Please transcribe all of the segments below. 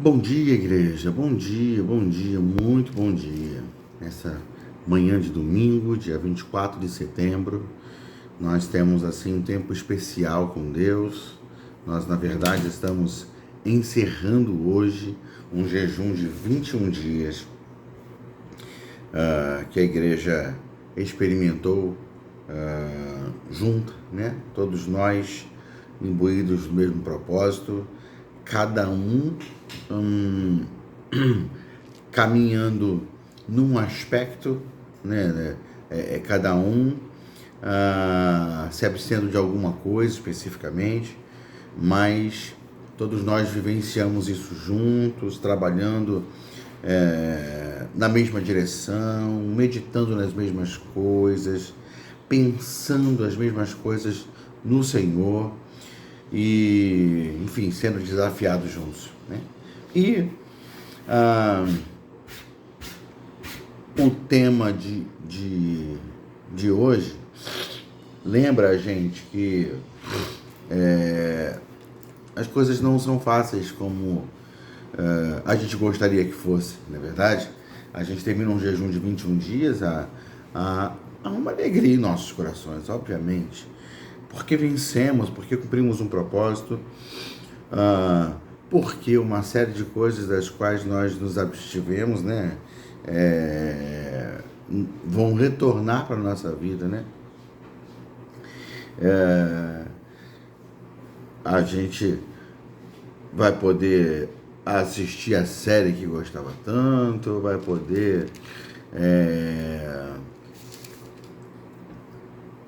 Bom dia, igreja. Bom dia, muito bom dia. Nessa manhã de domingo, dia 24 de setembro, nós temos assim um tempo especial com Deus. Nós, na verdade, estamos encerrando hoje um jejum de 21 dias que a igreja experimentou junto, né? Todos nós imbuídos do mesmo propósito, cada um caminhando num aspecto, né? Cada um se abstendo de alguma coisa especificamente, mas todos nós vivenciamos isso juntos, trabalhando na mesma direção, meditando nas mesmas coisas, pensando as mesmas coisas no Senhor e, enfim, sendo desafiados juntos, né? E o tema de hoje lembra a gente que as coisas não são fáceis como a gente gostaria que fosse, não é verdade? A gente termina um jejum de 21 dias há uma alegria em nossos corações, obviamente, porque vencemos, porque cumprimos um propósito, porque uma série de coisas das quais nós nos abstivemos, né, vão retornar para a nossa vida, né? A gente vai poder assistir a série que gostava tanto, vai poder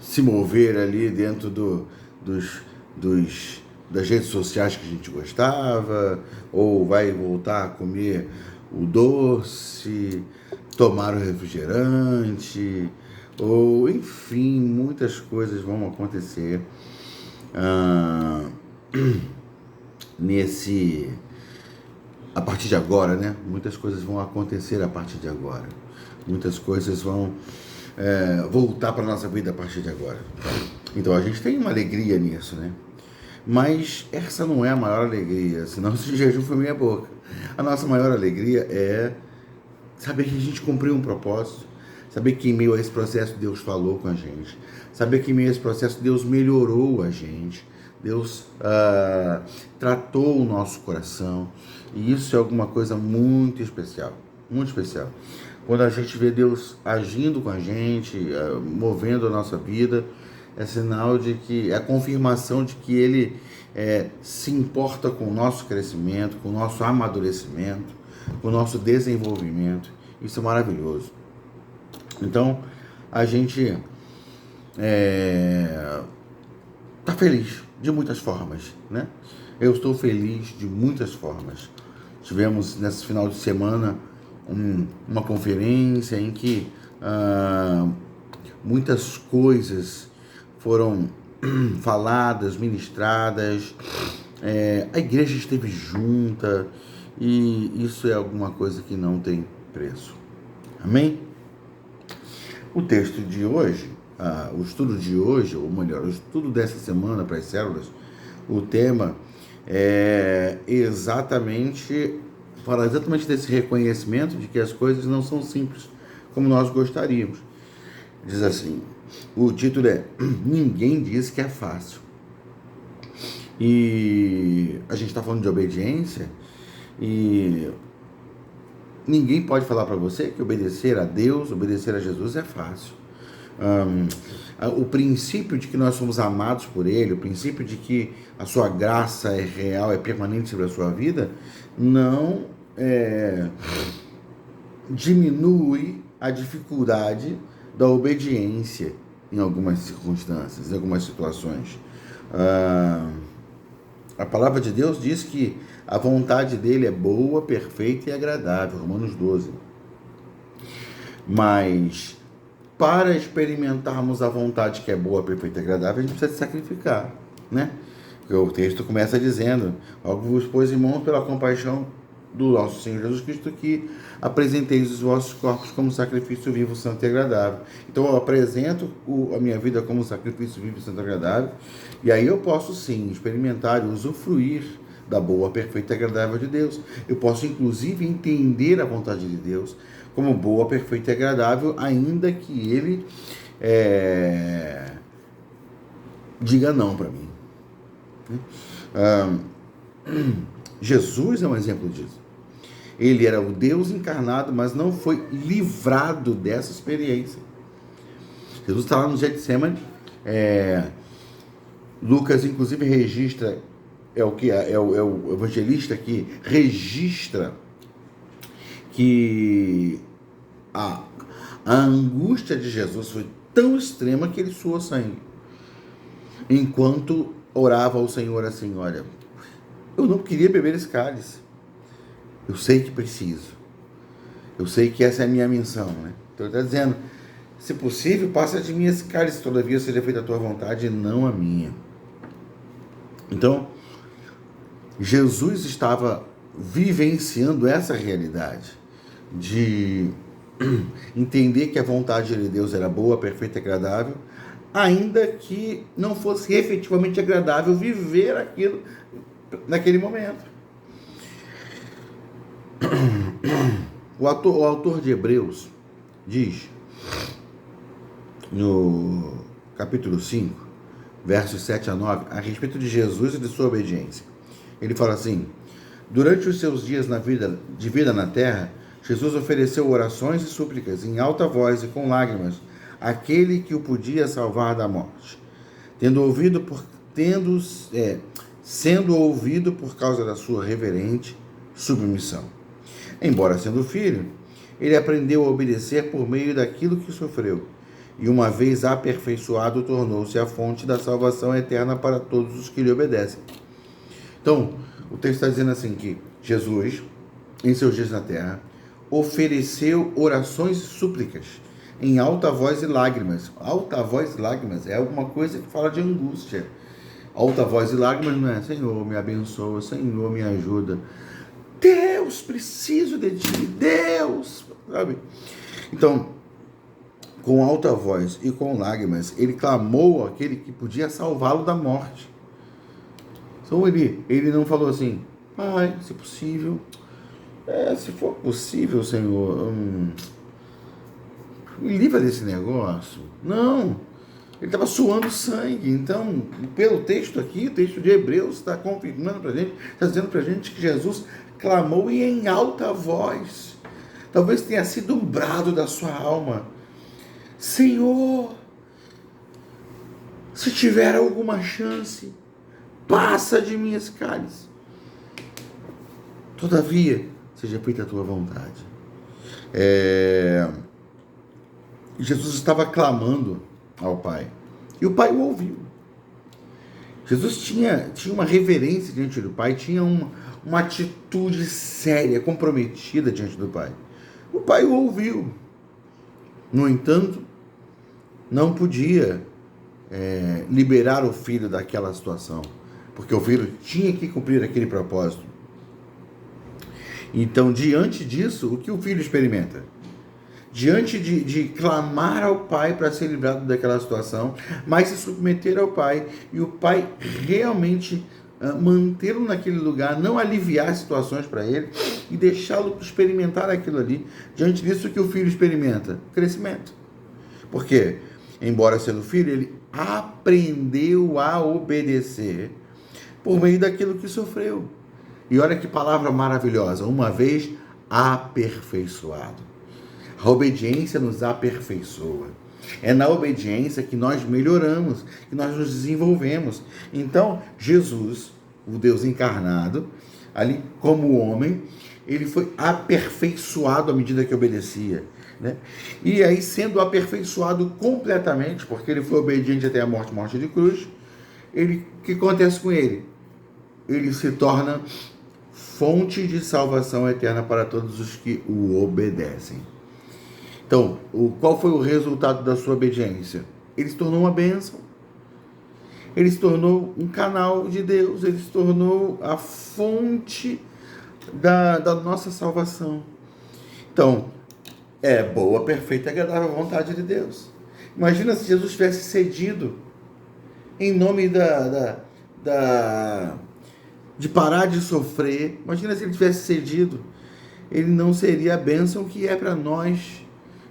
se mover ali dentro das redes sociais que a gente gostava, ou vai voltar a comer o doce, tomar o refrigerante, ou enfim, muitas coisas vão acontecer a partir de agora, né? Muitas coisas vão acontecer a partir de agora. Muitas coisas vão voltar para a nossa vida a partir de agora. Então a gente tem uma alegria nisso, né? Mas essa não é a maior alegria, senão esse jejum foi meia boca. A nossa maior alegria é saber que a gente cumpriu um propósito, saber que em meio a esse processo Deus falou com a gente, saber que em meio a esse processo Deus melhorou a gente, Deus tratou o nosso coração, e isso é alguma coisa muito especial, muito especial. Quando a gente vê Deus agindo com a gente, movendo a nossa vida, é sinal de que, é a confirmação de que Ele se importa com o nosso crescimento, com o nosso amadurecimento, com o nosso desenvolvimento. Isso é maravilhoso. Então, a gente está feliz de muitas formas, né? Eu estou feliz de muitas formas. Tivemos nesse final de semana uma conferência em que muitas coisas foram faladas, ministradas, a igreja esteve junta, e isso é alguma coisa que não tem preço. Amém? O texto de hoje, o estudo de hoje, ou melhor, o estudo dessa semana para as células, o tema fala exatamente desse reconhecimento de que as coisas não são simples como nós gostaríamos. Diz assim, o título é Ninguém Diz que é Fácil. E a gente está falando de obediência, e ninguém pode falar para você que obedecer a Deus, obedecer a Jesus é fácil. O princípio de que nós somos amados por Ele, o princípio de que a sua graça é real, é permanente sobre a sua vida, não diminui a dificuldade da obediência em algumas circunstâncias, em algumas situações. A palavra de Deus diz que a vontade dele é boa, perfeita e agradável, Romanos 12. Mas para experimentarmos a vontade que é boa, perfeita e agradável, a gente precisa se sacrificar, né? Porque o texto começa dizendo: rogo-vos, pois, irmãos, pela compaixão do nosso Senhor Jesus Cristo, que apresenteis os vossos corpos como sacrifício vivo, santo e agradável. Então eu apresento a minha vida como sacrifício vivo, santo e agradável, e aí eu posso sim experimentar e usufruir da boa, perfeita e agradável de Deus. Eu posso, inclusive, entender a vontade de Deus como boa, perfeita e agradável, ainda que Ele diga não para mim. Jesus é um exemplo disso. Ele era o Deus encarnado, mas não foi livrado dessa experiência. Jesus está lá no Getsemane. Lucas, inclusive, registra, é o evangelista que registra que a angústia de Jesus foi tão extrema que ele suou sangue. Enquanto orava ao Senhor assim: olha, eu não queria beber esse cálice. Eu sei que preciso. Eu sei que essa é a minha missão, né? Então ele está dizendo: se possível, passa de mim esse cálice, todavia seja feita a tua vontade e não a minha. Então, Jesus estava vivenciando essa realidade de entender que a vontade de Deus era boa, perfeita e agradável, ainda que não fosse efetivamente agradável viver aquilo naquele momento. O autor de Hebreus diz, no capítulo 5, versos 7 a 9, a respeito de Jesus e de sua obediência. Ele fala assim: durante os seus dias de vida na terra, Jesus ofereceu orações e súplicas em alta voz e com lágrimas àquele que o podia salvar da morte, sendo ouvido por causa da sua reverente submissão. Embora sendo filho, ele aprendeu a obedecer por meio daquilo que sofreu, e uma vez aperfeiçoado, tornou-se a fonte da salvação eterna para todos os que lhe obedecem. Então, o texto está dizendo assim que Jesus, em seus dias na terra, ofereceu orações e súplicas em alta voz e lágrimas. Alta voz e lágrimas é alguma coisa que fala de angústia. Alta voz e lágrimas não é: Senhor, me abençoa, Senhor, me ajuda. Deus, preciso de ti, Deus, sabe? Então, com alta voz e com lágrimas, ele clamou àquele que podia salvá-lo da morte. Então ele não falou assim: Pai, se possível, se for possível, Senhor, me livra desse negócio. Não, ele estava suando sangue. Então, pelo texto aqui, o texto de Hebreus está confirmando para a gente, está dizendo para a gente que Jesus clamou e em alta voz. Talvez tenha sido um brado da sua alma: Senhor, se tiver alguma chance, passa de mim esse cálice. Todavia, seja feita a tua vontade. Jesus estava clamando ao Pai, e o Pai o ouviu. Jesus tinha uma reverência diante do Pai, tinha uma atitude séria, comprometida diante do Pai. O Pai o ouviu. No entanto, não podia liberar o filho daquela situação, porque o filho tinha que cumprir aquele propósito. Então, diante disso, o que o filho experimenta? Diante de clamar ao Pai para ser livrado daquela situação, mas se submeter ao Pai, e o Pai realmente mantê-lo naquele lugar, não aliviar situações para ele e deixá-lo experimentar aquilo ali. Diante disso, o que o filho experimenta? Crescimento. Por quê? Embora sendo filho, ele aprendeu a obedecer por meio daquilo que sofreu. E olha que palavra maravilhosa: uma vez aperfeiçoado. A obediência nos aperfeiçoa. É na obediência que nós melhoramos, que nós nos desenvolvemos. Então, Jesus, o Deus encarnado, ali como homem, ele foi aperfeiçoado à medida que obedecia, né? E aí, sendo aperfeiçoado completamente, porque ele foi obediente até a morte de cruz, o que acontece com ele? Ele se torna fonte de salvação eterna para todos os que o obedecem. Então, qual foi o resultado da sua obediência? Ele se tornou uma bênção. Ele se tornou um canal de Deus. Ele se tornou a fonte da nossa salvação. Então, é boa, perfeita e agradável a vontade de Deus. Imagina se Jesus tivesse cedido em nome de parar de sofrer. Imagina se ele tivesse cedido. Ele não seria a bênção que é para nós.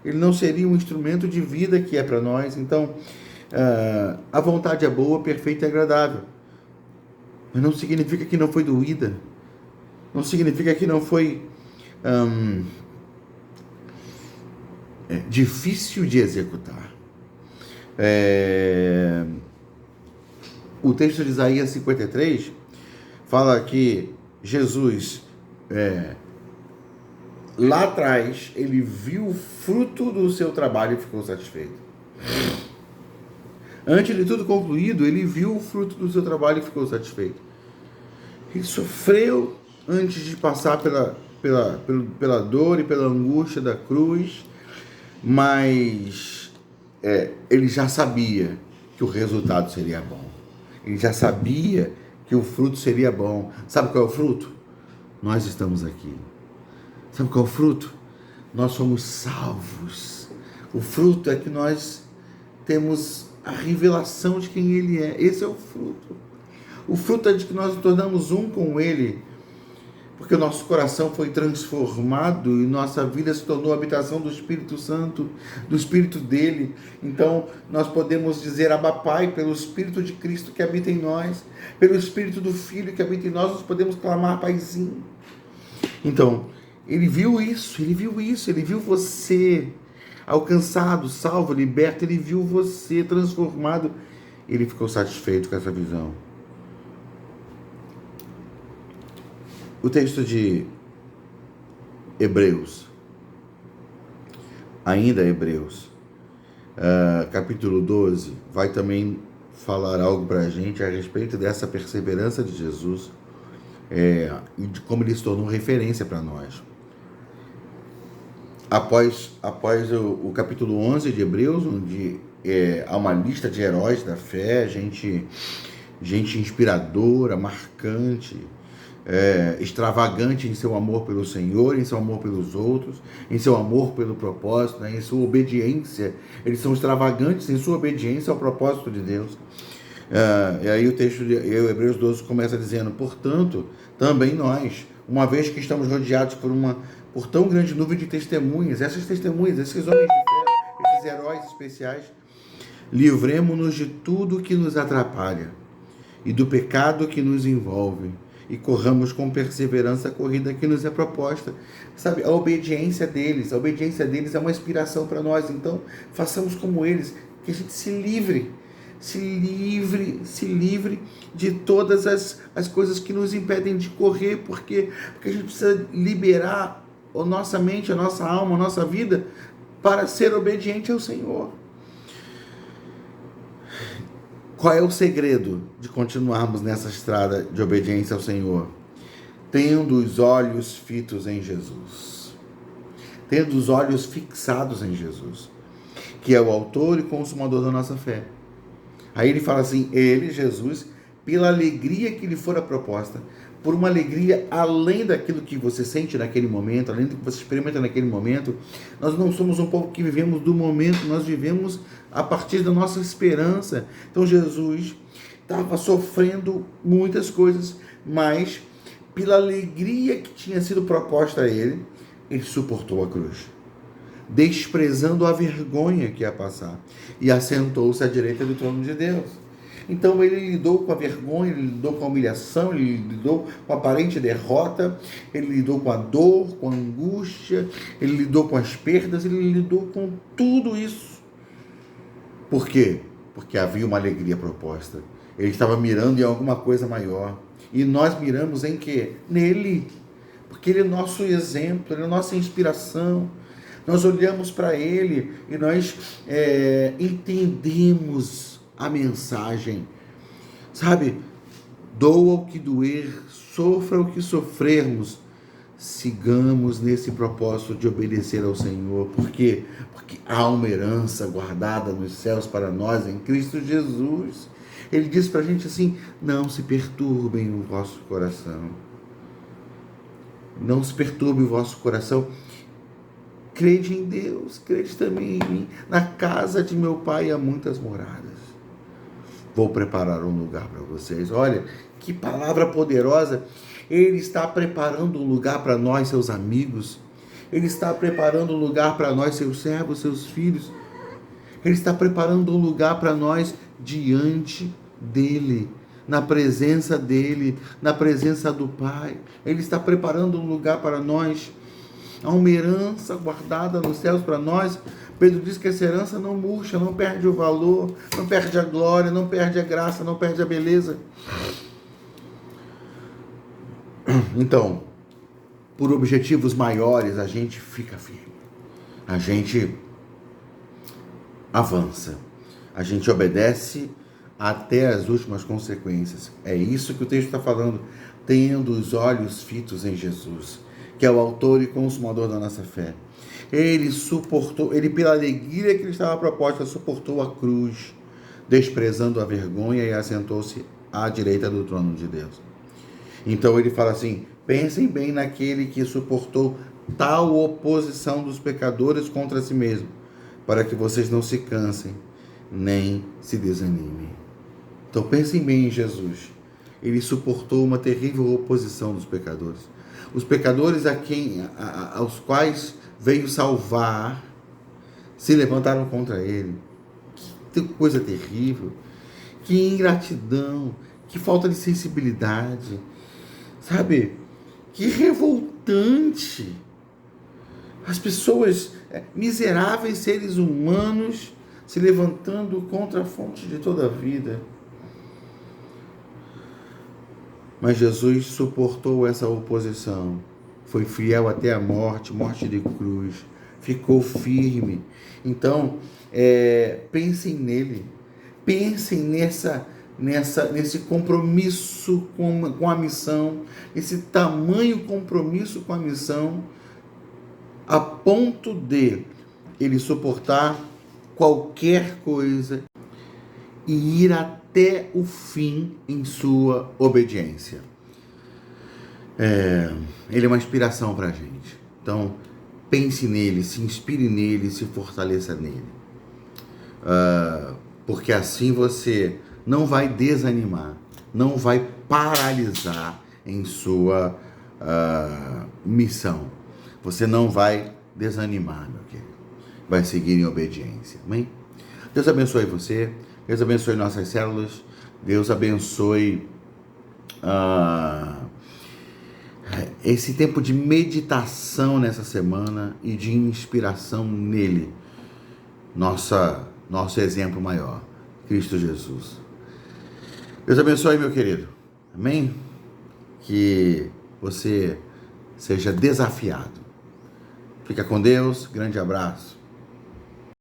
Ele não seria um instrumento de vida que é para nós. Então, a vontade é boa, perfeita e agradável. Mas não significa que não foi doída. Não significa que não foi difícil de executar. O texto de Isaías 53 fala que Jesus, lá atrás, ele viu o fruto do seu trabalho e ficou satisfeito. Antes de tudo concluído, ele viu o fruto do seu trabalho e ficou satisfeito. Ele sofreu antes de passar pela dor e pela angústia da cruz, mas ele já sabia que o resultado seria bom. Ele já sabia que o fruto seria bom. Sabe qual é o fruto? Nós estamos aqui. Sabe qual é o fruto? Nós somos salvos. O fruto é que nós temos a revelação de quem Ele é. Esse é o fruto. O fruto é de que nós nos tornamos um com Ele, porque o nosso coração foi transformado e nossa vida se tornou a habitação do Espírito Santo, do Espírito dele. Então, nós podemos dizer Abba Pai, pelo Espírito de Cristo que habita em nós, pelo Espírito do Filho que habita em nós, nós podemos clamar Paizinho. Então, ele viu isso, ele viu você alcançado, salvo, liberto, ele viu você transformado, ele ficou satisfeito com essa visão. O texto de Hebreus, ainda Hebreus, capítulo 12, vai também falar algo para a gente a respeito dessa perseverança de Jesus e de como ele se tornou referência para nós. Após o capítulo 11 de Hebreus, onde há uma lista de heróis da fé, gente inspiradora, marcante, extravagante em seu amor pelo Senhor, em seu amor pelos outros, em seu amor pelo propósito, em sua obediência. Eles são extravagantes em sua obediência ao propósito de Deus. E aí o texto de Hebreus 12 começa dizendo: portanto, também nós, uma vez que estamos rodeados por tão grande nuvem de testemunhas, esses homens de fé, esses heróis especiais, livremo-nos de tudo que nos atrapalha e do pecado que nos envolve, e corramos com perseverança a corrida que nos é proposta. Sabe, a obediência deles é uma inspiração para nós. Então, façamos como eles, que a gente se livre de todas as coisas que nos impedem de correr, porque a gente precisa liberar a nossa mente, a nossa alma, a nossa vida para ser obediente ao Senhor. Qual é o segredo de continuarmos nessa estrada de obediência ao Senhor? Tendo os olhos fitos em Jesus. Tendo os olhos fixados em Jesus, que é o autor e consumador da nossa fé. Aí ele fala assim, Jesus, pela alegria que lhe fora proposta, por uma alegria além daquilo que você sente naquele momento, além do que você experimenta naquele momento. Nós não somos um povo que vivemos do momento, nós vivemos a partir da nossa esperança. Então Jesus estava sofrendo muitas coisas, mas pela alegria que tinha sido proposta a ele suportou a cruz, desprezando a vergonha que ia passar, e assentou-se à direita do trono de Deus. Então ele lidou com a vergonha, ele lidou com a humilhação, ele lidou com a aparente derrota, ele lidou com a dor, com a angústia, ele lidou com as perdas, ele lidou com tudo isso. Por quê? Porque havia uma alegria proposta. Ele estava mirando em alguma coisa maior. E nós miramos em quê? Nele. Porque ele é nosso exemplo, ele é nossa inspiração. Nós olhamos para ele e nós entendemos a mensagem, sabe? Doa o que doer, sofra o que sofrermos, sigamos nesse propósito de obedecer ao Senhor. Por quê? Porque há uma herança guardada nos céus para nós em Cristo Jesus. Ele diz para a gente assim, não se perturbem o vosso coração. Não se perturbe o vosso coração. Crede em Deus, crede também em mim. Na casa de meu pai há muitas moradas. vou preparar um lugar para vocês. Olha, que palavra poderosa. Ele está preparando um lugar para nós, seus amigos. Ele está preparando um lugar para nós, seus servos, seus filhos. Ele está preparando um lugar para nós diante dele, na presença dele, na presença do Pai. Ele está preparando um lugar para nós. Há uma herança guardada nos céus para nós. Pedro diz que essa herança não murcha, não perde o valor, não perde a glória, não perde a graça, não perde a beleza. Então, por objetivos maiores, a gente fica firme. A gente avança. A gente obedece até as últimas consequências. É isso que o texto está falando. Tendo os olhos fitos em Jesus, que é o autor e consumador da nossa fé. Ele suportou, ele pela alegria que lhe estava proposta, suportou a cruz, desprezando a vergonha e assentou-se à direita do trono de Deus. Então ele fala assim, pensem bem naquele que suportou tal oposição dos pecadores contra si mesmo, para que vocês não se cansem, nem se desanimem. Então pensem bem em Jesus. Ele suportou uma terrível oposição dos pecadores. Os pecadores aos quais veio salvar, se levantaram contra ele. Que coisa terrível. Que ingratidão. Que falta de sensibilidade. Sabe? Que revoltante. As pessoas, miseráveis seres humanos, se levantando contra a fonte de toda a vida. Mas Jesus suportou essa oposição, foi fiel até a morte, morte de cruz, ficou firme. Então, pensem nele, pensem nesse compromisso com a missão, esse tamanho compromisso com a missão, a ponto de ele suportar qualquer coisa e ir até o fim em sua obediência. Ele é uma inspiração para a gente. Então, pense nele, se inspire nele, se fortaleça nele. Porque assim você não vai desanimar, não vai paralisar em sua missão. Você não vai desanimar, meu querido. Vai seguir em obediência. Amém? Deus abençoe você. Deus abençoe nossas células. Deus abençoe esse tempo de meditação nessa semana e de inspiração nele. Nosso exemplo maior, Cristo Jesus. Deus abençoe, meu querido. Amém? Que você seja desafiado. Fica com Deus. Grande abraço.